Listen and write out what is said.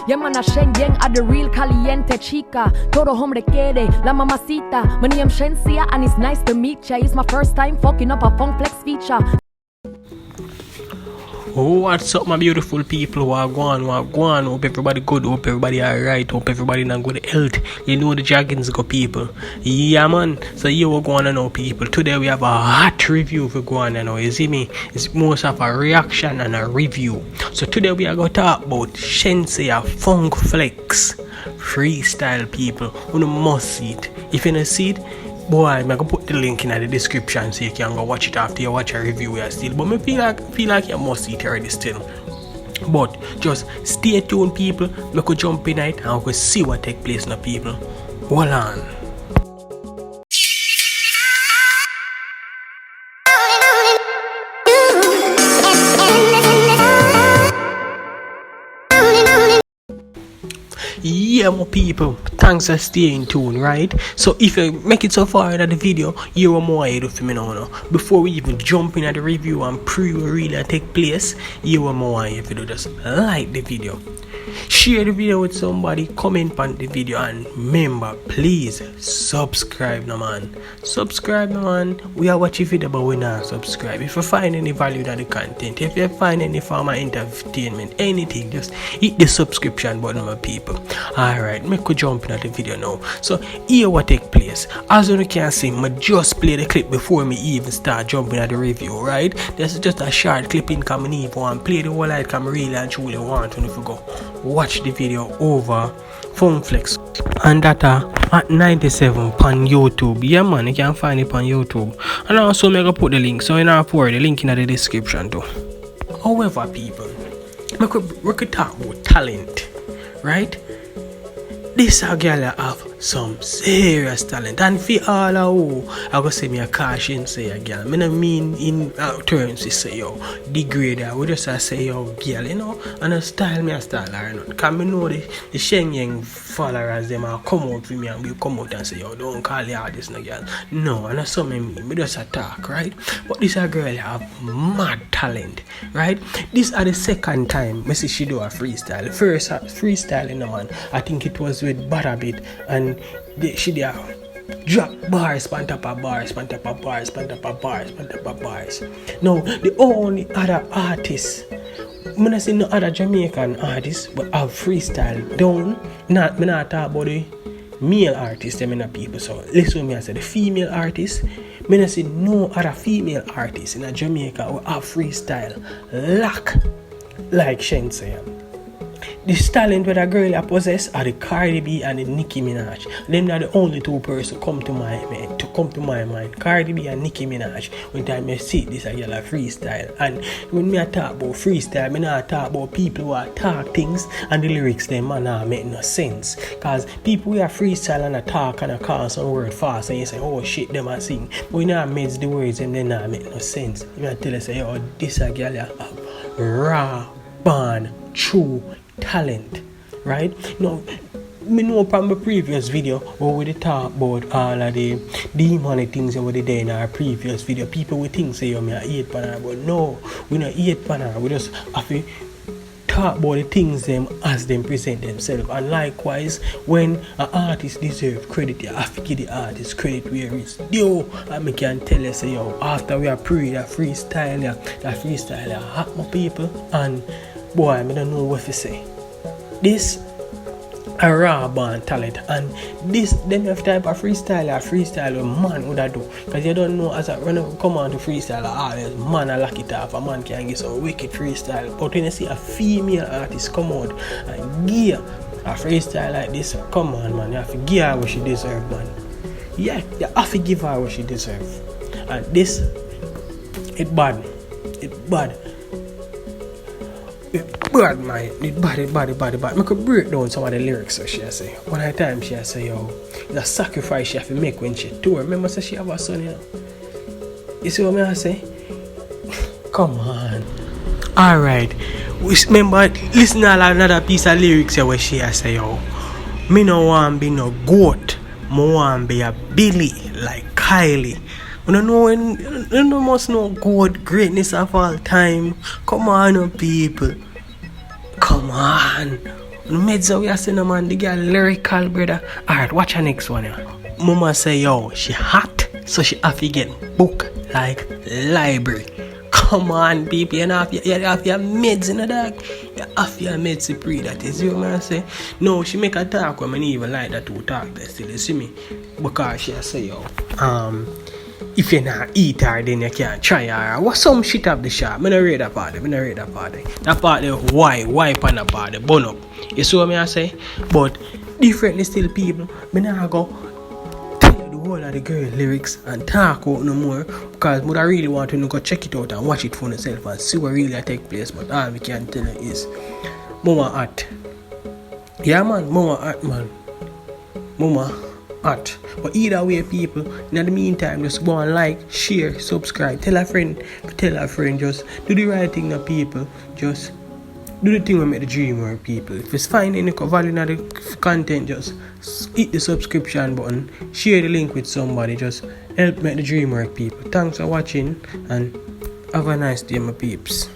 Yeah man, a Shen Yeng are the real caliente chica. Todo hombre quiere, la mamacita. My name Shenseea and it's nice to meet ya. It's my first time fucking up a funk flex feature. What's up my beautiful people? Wagwan. Hope everybody good, hope everybody alright, hope everybody in a good health. You know the jargons go people. Yeah man, so here we're going to know people. Today we have a hot review for going to know, you see me? It's most of a reaction and a review. So today we are going to talk about Shenseea Funk Flex Freestyle people. You must see it. If you don't see it, boy, I'm gonna put the link in the description so you can go watch it after you watch a review still. But I feel like you must see it already still. But just stay tuned people. We could jump in it and we could see what take place now people. Hold on. Yeah my people, thanks for staying tuned, right? So if you make it so far in the video, you are more ahead of me now. Before we even jump in at the review and really take place, you are more ahead if you do just like the video, share the video with somebody, comment on the video, and remember, please subscribe now man. We are watching video but we not subscribe. If you find any value in the content, if you find any form of entertainment, anything, just hit the subscription button my people. Alright, me could jump into the video now. So here what take place. As you can see, I just play the clip before me even start jumping at the review, right? This is just a short clip in come even and play the whole like I'm really and truly want to go watch the video over Funk Flex and that at 97 on YouTube. Yeah man, you can find it on YouTube. And also I'm gonna put the link, so you know pour the link in the description too. However people, we could talk about talent, right? This a girl have some serious talent, and for all of who I go say me a caution say a girl. Me no mean in terms to say yo degrade her. We just say yo girl, you know, and a style me a style or not. Cause me know the Yeng followers them a come out with me and we come out and say yo don't call her this no girl. No, and that's something me just a talk, right? But this a girl have mad talent, right? This are the second time me see she do a freestyle. First freestyle in the man, I think it was with Barabit, and she there drop bars, pan top of bars. Now the only other artist, I'm not saying no other Jamaican artist, but have freestyle down. Me not talk about the male artists, them in the people. So listen to me, I say the female artists. Me not say no other female artists in Jamaica who have freestyle like Shenseea. This talent that a girl I possess are the Cardi B and the Nicki Minaj. Them are the only two persons come to my mind. Cardi B and Nicki Minaj. When time I see this a girl a freestyle. And when me I talk about freestyle, me not talk about people who are talk things and the lyrics them not make no sense. Cause people who are freestyle and a talk and a call some word fast and you say oh shit them a sing. But you know mix the words and they not make no sense. You know tell you say oh this a girl have raw born true talent, right? Now, me know from my previous video where we talk about all of the demonic things that we did in our previous video. People will think say, me a hate pan her, but no, we not hate pan her. We just have to talk about the things them as them present themselves. And likewise, when an artist deserve credit, you have to give the artist credit where it's due. And me can tell you say, yo, after we are that freestyle hot my people, and boy, I don't know what to say. This a raw born talent, and this them have type of freestyle man would do, because you don't know as a when you come on to freestyle always man a lock it off, a man can get some wicked freestyle. But when you see a female artist come out and give a freestyle like this, come on man, you have to give her what she deserve, man. Yeah, you have to give her what she deserve. And this it bad. Bad man, it bad. I could break down some of the lyrics so she say. One at a time she say, yo, it's a sacrifice she have to make when she tour. Remember say she have a son, you know. You see what I say? Come on. Alright. Remember, listen to another piece of lyrics where she say, yo, me no want be no goat. Me want be a Billy like Kylie. You know must know God greatness of all time. Come on people. Come on. Meds we are saying, man, the girl lyrical, brother. Alright, watch her next one. Yeah. Mama say, yo, she hot, so she have to get book like library. Come on, people, you have your meds in the dog. You have your meds to pre, that is you, man. Say, no, she make a talk when I even like that to talk, that still, you see me? Because she say, yo, if you not eat her, then you can't try her. What some shit up the shop? I don't read that part. That part, why on the part, the bun up. You see what I say? But differently still, people, I not go tell you the whole of the girl lyrics and talk out no more, because I really want to go check it out and watch it for yourself and see what really take place. But all we can tell you is Mama hot. Yeah, man, Mama hot, man. Mama hot. But either way, people, in the meantime, just go and like, share, subscribe, tell a friend, just do the right thing, people. Just do the thing we make the dream work, people. If it's fine any value in the content, just hit the subscription button, share the link with somebody, just help make the dream work, people. Thanks for watching and have a nice day, my peeps.